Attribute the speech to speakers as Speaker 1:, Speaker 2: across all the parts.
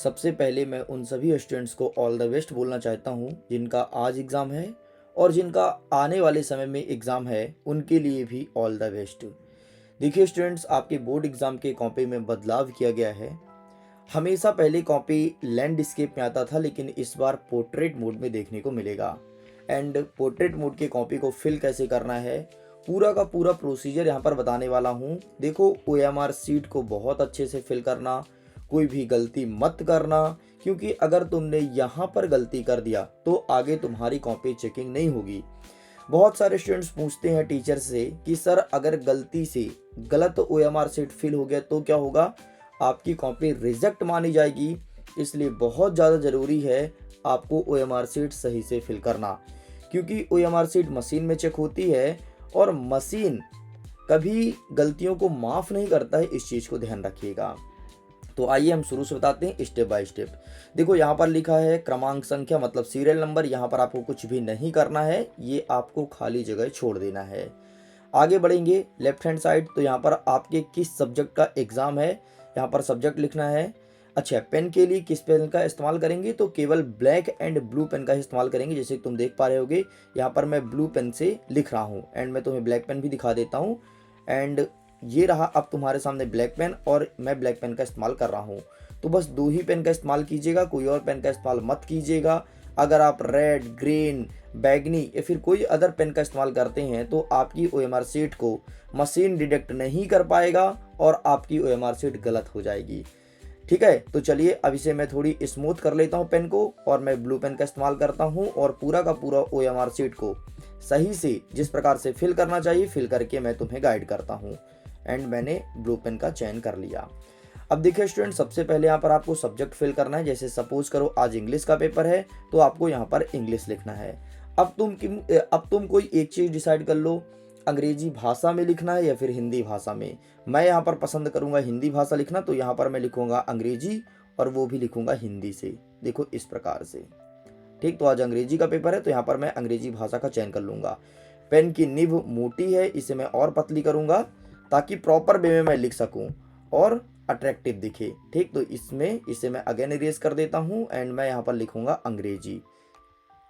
Speaker 1: सबसे पहले मैं उन सभी स्टूडेंट्स को ऑल द बेस्ट बोलना चाहता हूँ जिनका आज एग्ज़ाम है और जिनका आने वाले समय में एग्ज़ाम है, उनके लिए भी ऑल द बेस्ट। देखिए स्टूडेंट्स, आपके बोर्ड एग्ज़ाम के कॉपी में बदलाव किया गया है। हमेशा पहले कॉपी लैंडस्केप में आता था, लेकिन इस बार पोर्ट्रेट मोड में देखने को मिलेगा। एंड पोर्ट्रेट मोड के कॉपी को फिल कैसे करना है, पूरा का पूरा प्रोसीजर यहाँ पर बताने वाला हूँ। देखो, OMR सीट को बहुत अच्छे से फिल करना, कोई भी गलती मत करना, क्योंकि अगर तुमने यहाँ पर गलती कर दिया तो आगे तुम्हारी कॉपी चेकिंग नहीं होगी। बहुत सारे स्टूडेंट्स पूछते हैं टीचर से कि सर अगर गलती से गलत OMR सीट फिल हो गया तो क्या होगा, आपकी कॉपी रिजेक्ट मानी जाएगी। इसलिए बहुत ज़्यादा ज़रूरी है आपको OMR सीट सही से फिल करना, क्योंकि OMR सीट मशीन में चेक होती है और मशीन कभी गलतियों को माफ़ नहीं करता है, इस चीज़ को ध्यान रखिएगा। तो आइए हम शुरू से बताते हैं स्टेप बाय स्टेप। देखो, यहाँ पर लिखा है क्रमांक संख्या मतलब सीरियल नंबर, यहाँ पर आपको कुछ भी नहीं करना है, ये आपको खाली जगह छोड़ देना है। आगे बढ़ेंगे लेफ्ट हैंड साइड, तो यहाँ पर आपके किस सब्जेक्ट का एग्ज़ाम है, यहाँ पर सब्जेक्ट लिखना है। अच्छा, पेन के लिए किस पेन का इस्तेमाल करेंगे, तो केवल ब्लैक एंड ब्लू पेन का इस्तेमाल करेंगे। जैसे तुम देख पा रहे होगे, यहाँ पर मैं ब्लू पेन से लिख रहा हूँ एंड मैं तुम्हें ब्लैक पेन भी दिखा देता हूँ। एंड ये रहा अब तुम्हारे सामने ब्लैक पेन और मैं ब्लैक पेन का इस्तेमाल कर रहा हूँ। तो बस दो ही पेन का इस्तेमाल कीजिएगा, कोई और पेन का इस्तेमाल मत कीजिएगा। अगर आप रेड, ग्रीन, बैगनी या फिर कोई अदर पेन का इस्तेमाल करते हैं तो आपकी OMR सीट को मशीन डिटेक्ट नहीं कर पाएगा और आपकी OMR सीट गलत हो जाएगी। ठीक है, तो चलिए अब इसे मैं थोड़ी स्मूथ कर लेता हूँ पेन को और मैं ब्लू पेन का इस्तेमाल करता हूँ और पूरा का पूरा OMR सीट को सही से जिस प्रकार से फिल करना चाहिए फिल करके मैं तुम्हें गाइड करता हूँ। एंड मैंने ब्लू पेन का चयन कर लिया। अब देखिए स्टूडेंट, सबसे पहले यहाँ पर आपको सब्जेक्ट फिल करना है। जैसे सपोज करो आज इंग्लिश का पेपर है तो आपको यहाँ पर इंग्लिश लिखना है। अब तुम कोई एक चीज़ डिसाइड कर लो, अंग्रेजी भाषा में लिखना है या फिर हिंदी भाषा में। मैं यहाँ पर पसंद करूँगा हिंदी भाषा लिखना, तो यहाँ पर मैं लिखूँगा अंग्रेजी और वो भी लिखूँगा हिंदी से। देखो इस प्रकार से। ठीक, तो आज अंग्रेजी का पेपर है तो यहाँ पर मैं अंग्रेजी भाषा का चयन कर लूँगा। पेन की निब मोटी है, इसे मैं और पतली करूँगा ताकि प्रॉपर वे में मैं लिख सकूँ और अट्रैक्टिव दिखे। ठीक, तो इसे मैं अगेन इरेज कर देता हूँ एंड मैं यहाँ पर लिखूँगा अंग्रेजी।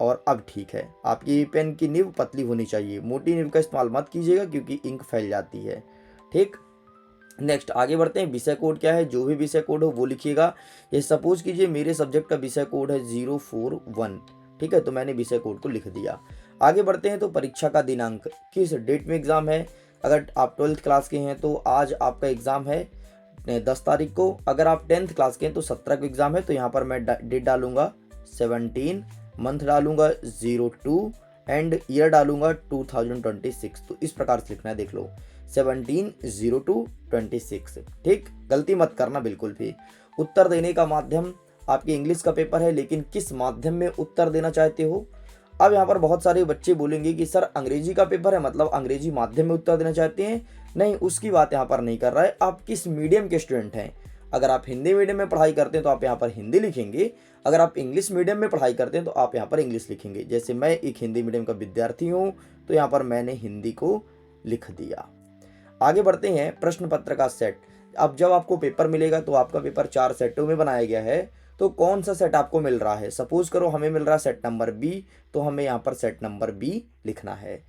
Speaker 1: और अब ठीक है, आपकी पेन की निब पतली होनी चाहिए, मोटी निब का इस्तेमाल मत कीजिएगा क्योंकि इंक फैल जाती है। ठीक, नेक्स्ट आगे बढ़ते हैं। विषय कोड क्या है, जो भी विषय कोड हो वो लिखिएगा। ये सपोज कीजिए मेरे सब्जेक्ट का विषय कोड है 041। ठीक है, तो मैंने विषय कोड को लिख दिया। आगे बढ़ते हैं, तो परीक्षा का दिनांक, किस डेट में एग्ज़ाम है। अगर आप 12th क्लास के हैं तो आज आपका एग्ज़ाम है 10 तारीख को। अगर आप 10th क्लास के हैं तो 17 को एग्ज़ाम है, तो यहाँ पर मैं डेट डालूंगा 17, मंथ डालूंगा 02 एंड ईयर डालूंगा 2026। तो इस प्रकार से लिखना है, देख लो 17/02/26। ठीक, गलती मत करना बिल्कुल भी। उत्तर देने का माध्यम, आपके इंग्लिश का पेपर है लेकिन किस माध्यम में उत्तर देना चाहते हो। अब यहाँ पर बहुत सारे बच्चे बोलेंगे कि सर अंग्रेजी का पेपर है मतलब अंग्रेजी माध्यम में उत्तर देना चाहते हैं। नहीं, उसकी बात यहाँ पर नहीं कर रहा है। आप किस मीडियम के स्टूडेंट हैं। अगर आप हिंदी मीडियम में पढ़ाई करते हैं तो आप यहाँ पर हिंदी लिखेंगे। अगर आप इंग्लिश मीडियम में पढ़ाई करते हैं तो आप यहाँ पर इंग्लिश लिखेंगे। जैसे मैं एक हिंदी मीडियम का विद्यार्थी हूँ तो यहाँ पर मैंने हिंदी को लिख दिया। आगे बढ़ते हैं, प्रश्न पत्र का सेट। अब जब आपको पेपर मिलेगा तो आपका पेपर 4 सेटों में बनाया गया है, तो कौन सा सेट आपको मिल रहा है। सपोज करो हमें मिल रहा है सेट नंबर B, तो हमें यहाँ पर सेट नंबर B लिखना है।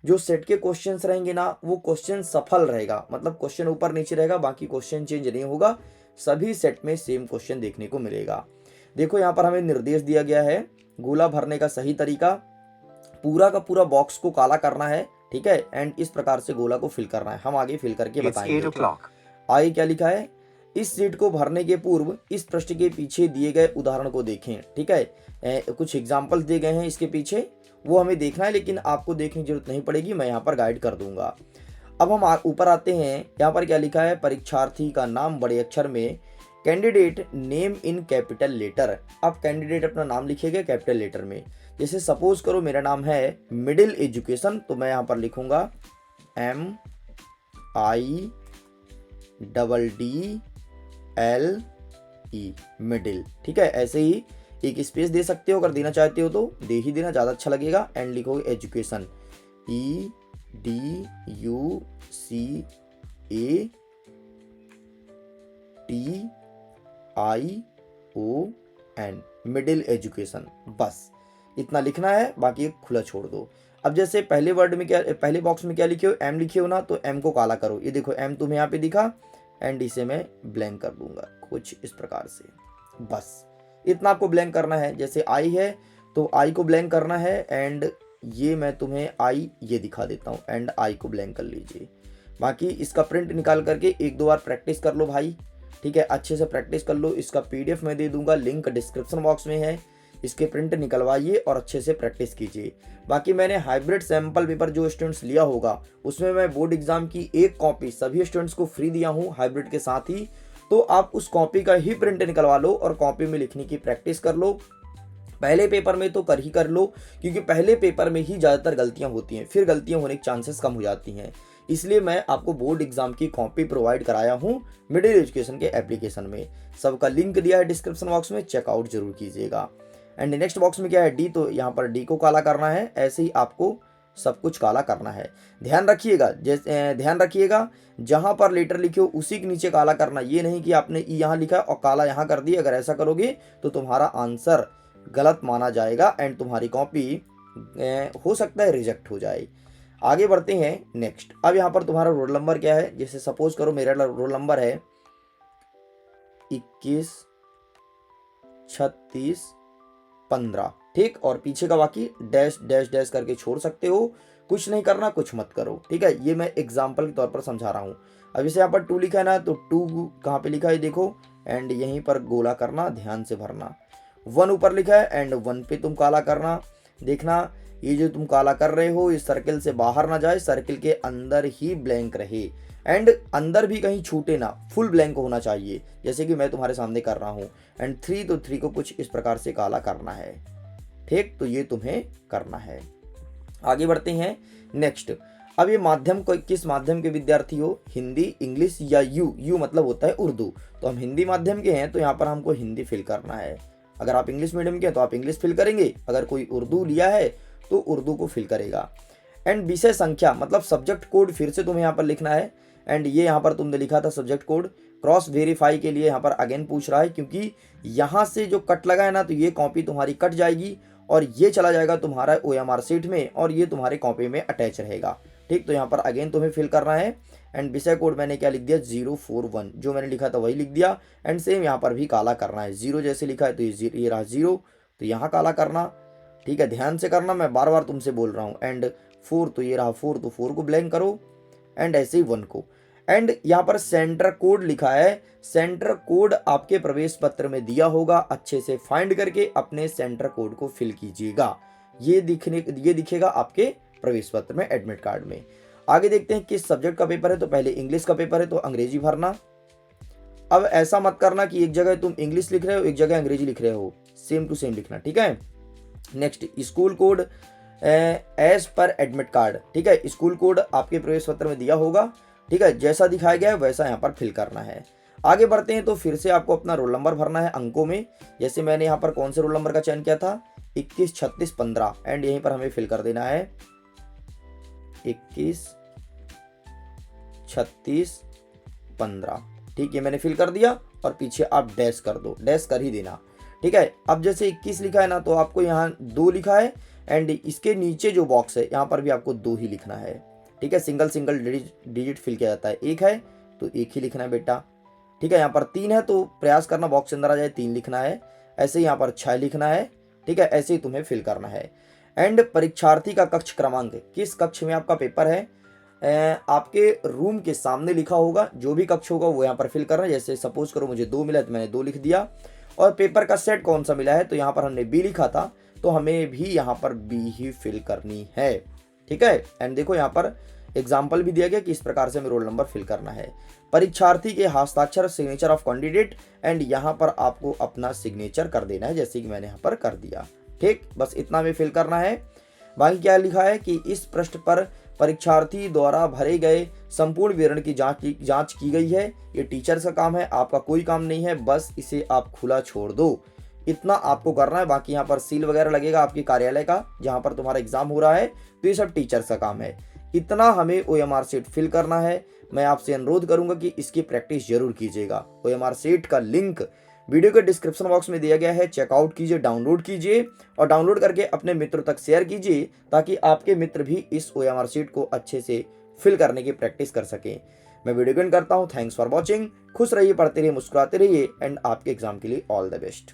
Speaker 1: जो सेट के क्वेश्चंस रहेंगे ना, वो क्वेश्चन सफल रहेगा, मतलब क्वेश्चन ऊपर नीचे रहेगा, बाकी क्वेश्चन चेंज नहीं होगा। सभी सेट में सेम क्वेश्चन देखने को मिलेगा। देखो यहाँ पर हमें निर्देश दिया गया है, गोला भरने का सही तरीका, पूरा का पूरा बॉक्स को काला करना है। ठीक है, एंड इस प्रकार से गोला को फिल करना है। हम आगे फिल करके बताएंगे। आगे क्या लिखा है, इस सीट को भरने के पूर्व इस पृष्ठ के पीछे दिए गए उदाहरण को देखें। ठीक है, कुछ एग्जाम्पल्स दिए गए हैं इसके पीछे, वो हमें देखना है, लेकिन आपको देखने की जरूरत नहीं पड़ेगी, मैं यहाँ पर गाइड कर दूंगा। अब हम ऊपर आते हैं, यहाँ पर क्या लिखा है, परीक्षार्थी का नाम बड़े अक्षर में, candidate name in capital letter. अब कैंडिडेट अपना नाम लिखिएगा कैपिटल लेटर में। जैसे सपोज करो मेरा नाम है मिडिल एजुकेशन, तो मैं यहाँ पर लिखूंगा MIDDLE मिडिल। ठीक है, ऐसे ही एक स्पेस दे सकते हो, अगर देना चाहते हो तो दे ही देना, ज़्यादा अच्छा लगेगा। एंड लिखोगे education, EDUCATION MIDON, middle education, बस इतना लिखना है, बाकी ये खुला छोड़ दो। अब जैसे पहले वर्ड में क्या, पहले बॉक्स में क्या लिखे हो, M लिखे हो ना, तो M को काला करो। ये देखो M तुम्हें यहाँ पे दिखा एंड इसे मैं ब्लैंक कर दूंगा कुछ इस प्रकार से, बस इतना आपको ब्लैंक करना है। जैसे I है तो I को ब्लैंक करना है एंड ये मैं तुम्हें I ये दिखा देता हूँ एंड I को ब्लैंक कर लीजिए। बाकी इसका प्रिंट निकाल करके एक दो बार प्रैक्टिस कर लो भाई, ठीक है, अच्छे से प्रैक्टिस कर लो। इसका PDF मैं दे दूंगा, लिंक डिस्क्रिप्शन बॉक्स में है, इसके प्रिंट निकलवाइए और अच्छे से प्रैक्टिस कीजिए। बाकी मैंने हाइब्रिड सैंपल पेपर जो स्टूडेंट्स लिया होगा उसमें मैं बोर्ड एग्जाम की एक कॉपी सभी स्टूडेंट्स को फ्री दिया हूँ हाइब्रिड के साथ ही, तो आप उस कॉपी का ही प्रिंट निकलवा लो और कॉपी में लिखने की प्रैक्टिस कर लो। पहले पेपर में तो कर ही कर लो, क्योंकि पहले पेपर में ही ज़्यादातर गलतियां होती हैं, फिर गलतियां होने के चांसेस कम हो जाती हैं। इसलिए मैं आपको बोर्ड एग्जाम की कॉपी प्रोवाइड कराया हूं मिडिल एजुकेशन के एप्लीकेशन में, सबका लिंक दिया है डिस्क्रिप्शन बॉक्स में, चेकआउट जरूर कीजिएगा। एंड नेक्स्ट बॉक्स में क्या है, डी, तो यहाँ पर डी को काला करना है, ऐसे ही आपको सब कुछ काला करना है। ध्यान रखिएगा, जैसे ध्यान रखिएगा जहां पर लेटर लिखे हो उसी के नीचे काला करना, ये नहीं कि आपने ई यहाँ लिखा और काला यहाँ कर दिया। अगर ऐसा करोगे तो तुम्हारा आंसर गलत माना जाएगा एंड तुम्हारी कॉपी हो सकता है रिजेक्ट हो जाए। आगे बढ़ते हैं नेक्स्ट। अब यहाँ पर तुम्हारा रोल नंबर क्या है, जैसे सपोज करो मेरा रोल नंबर है 21 36 15, ठीक, और पीछे का बाकी डैश डैश डैश करके छोड़ सकते हो, कुछ नहीं करना, कुछ मत करो, ठीक है। ये मैं एग्जाम्पल के तौर पर समझा रहा हूँ। अब जैसे यहाँ पर 2 लिखा है ना, तो 2 कहाँ पे लिखा है देखो, एंड यहीं पर गोला करना, ध्यान से भरना। 1 ऊपर लिखा है एंड 1 पे तुम काला करना। देखना ये जो तुम काला कर रहे हो इस सर्किल से बाहर ना जाए, सर्किल के अंदर ही ब्लैंक रहे एंड अंदर भी कहीं छूटे ना, फुल ब्लैंक होना चाहिए, जैसे कि मैं तुम्हारे सामने कर रहा हूँ। एंड 3, तो 3 को कुछ इस प्रकार से काला करना है, ठीक, तो ये तुम्हें करना है। आगे बढ़ते हैं नेक्स्ट। अब ये माध्यम को किस माध्यम के विद्यार्थी हो, हिंदी, इंग्लिश या यू मतलब होता है उर्दू, तो हम हिंदी माध्यम के हैं तो यहाँ पर हमको हिंदी फिल करना है। अगर आप इंग्लिश मीडियम के हैं तो आप इंग्लिश फिल करेंगे, अगर कोई उर्दू लिया है तो उर्दू को फिल करेगा। एंड विषय संख्या मतलब सब्जेक्ट कोड फिर से तुम्हें यहाँ पर लिखना है एंड ये यहाँ पर तुमने लिखा था सब्जेक्ट कोड, क्रॉस वेरीफाई के लिए यहाँ पर अगेन पूछ रहा है, क्योंकि यहाँ से जो कट लगा है ना तो ये कॉपी तुम्हारी कट जाएगी और ये चला जाएगा तुम्हारा OMR शीट में और ये तुम्हारे कॉपी में अटैच रहेगा, ठीक, तो यहाँ पर अगेन तुम्हें फिल करना है। एंड विषय कोड मैंने क्या लिख दिया 041, जो मैंने लिखा था वही लिख दिया एंड सेम यहाँ पर भी काला करना है। 0 जैसे लिखा है तो ये रहा 0, तो यहाँ काला करना, ठीक है, ध्यान से करना, मैं बार बार तुमसे बोल रहा हूँ। एंड 4, तो ये रहा 4, तो 4 को ब्लैंक करो एंड ऐसे ही 1 को। एंड यहाँ पर सेंटर कोड लिखा है, सेंटर कोड आपके प्रवेश पत्र में दिया होगा, अच्छे से फाइंड करके अपने सेंटर कोड को फिल कीजिएगा, ये दिखेगा आपके प्रवेश पत्र में, एडमिट कार्ड में। आगे देखते हैं किस सब्जेक्ट का पेपर है, तो पहले इंग्लिश का पेपर है तो अंग्रेजी भरना। अब ऐसा मत करना कि एक जगह तुम इंग्लिश लिख रहे हो एक जगह अंग्रेजी लिख रहे हो, सेम टू सेम लिखना, ठीक है। Next school code as per admit card, ठीक है, स्कूल कोड आपके प्रवेश पत्र में दिया होगा, ठीक है, जैसा दिखाया गया है वैसा यहाँ पर फिल करना है। आगे बढ़ते हैं तो फिर से आपको अपना रोल नंबर भरना है अंकों में, जैसे मैंने यहाँ पर कौन से रोल नंबर का चयन किया था 21 36 15 एंड यहीं पर हमें फिल कर देना है 21 36 15, ठीक, ये मैंने फिल कर दिया और पीछे आप डैश कर दो, डैश कर ही देना, ठीक है। अब जैसे 21 लिखा है ना तो आपको यहाँ 2 लिखा है एंड इसके नीचे जो बॉक्स है यहाँ पर भी आपको 2 ही लिखना है, ठीक है, सिंगल डिजिट फिल किया जाता है, 1 है तो 1 ही लिखना है बेटा, ठीक है। यहाँ पर 3 है तो प्रयास करना बॉक्स के अंदर आ जाए, 3 लिखना है, ऐसे ही यहाँ पर 6 लिखना है, ठीक है, ऐसे ही तुम्हें फिल करना है। एंड परीक्षार्थी का कक्ष क्रमांक, किस कक्ष में आपका पेपर है, आपके रूम के सामने लिखा होगा, जो भी कक्ष होगा वो यहाँ पर फिल करना है। जैसे सपोज करो मुझे 2 मिला तो मैंने 2 लिख दिया, और पेपर का सेट कौन सा मिला है तो यहाँ पर हमने B लिखा था तो हमें भी यहाँ पर B ही फिल करनी है, ठीक है। एंड देखो यहाँ पर एग्जाम्पल भी दिया गया कि इस प्रकार से हमें रोल नंबर फिल करना है। परीक्षार्थी के हस्ताक्षर सिग्नेचर ऑफ कैंडिडेट, एंड यहाँ पर आपको अपना सिग्नेचर कर देना है जैसे कि मैंने यहाँ पर कर दिया, ठीक, बस इतना हमें फिल करना है। बाकी क्या लिखा है कि इस पृष्ठ पर परीक्षार्थी द्वारा भरे गए संपूर्ण विवरण की जांच की गई है, ये टीचर का काम है, आपका कोई काम नहीं है, बस इसे आप खुला छोड़ दो, इतना आपको करना है। बाकी यहाँ पर सील वगैरह लगेगा आपके कार्यालय का जहाँ पर तुम्हारा एग्जाम हो रहा है, तो ये सब टीचर्स का काम है, इतना हमें OMR शीट फिल करना है। मैं आपसे अनुरोध करूंगा कि इसकी प्रैक्टिस जरूर कीजिएगा। OMR शीट का लिंक वीडियो के डिस्क्रिप्शन बॉक्स में दिया गया है, चेकआउट कीजिए, डाउनलोड कीजिए और डाउनलोड करके अपने मित्रों तक शेयर कीजिए ताकि आपके मित्र भी इस OMR शीट को अच्छे से फिल करने की प्रैक्टिस कर सकें। मैं वीडियो को एंड करता हूँ। Thanks for watching. खुश रहिए, पढ़ते रहिए, मुस्कुराते रहिए एंड आपके एग्जाम के लिए ऑल द बेस्ट।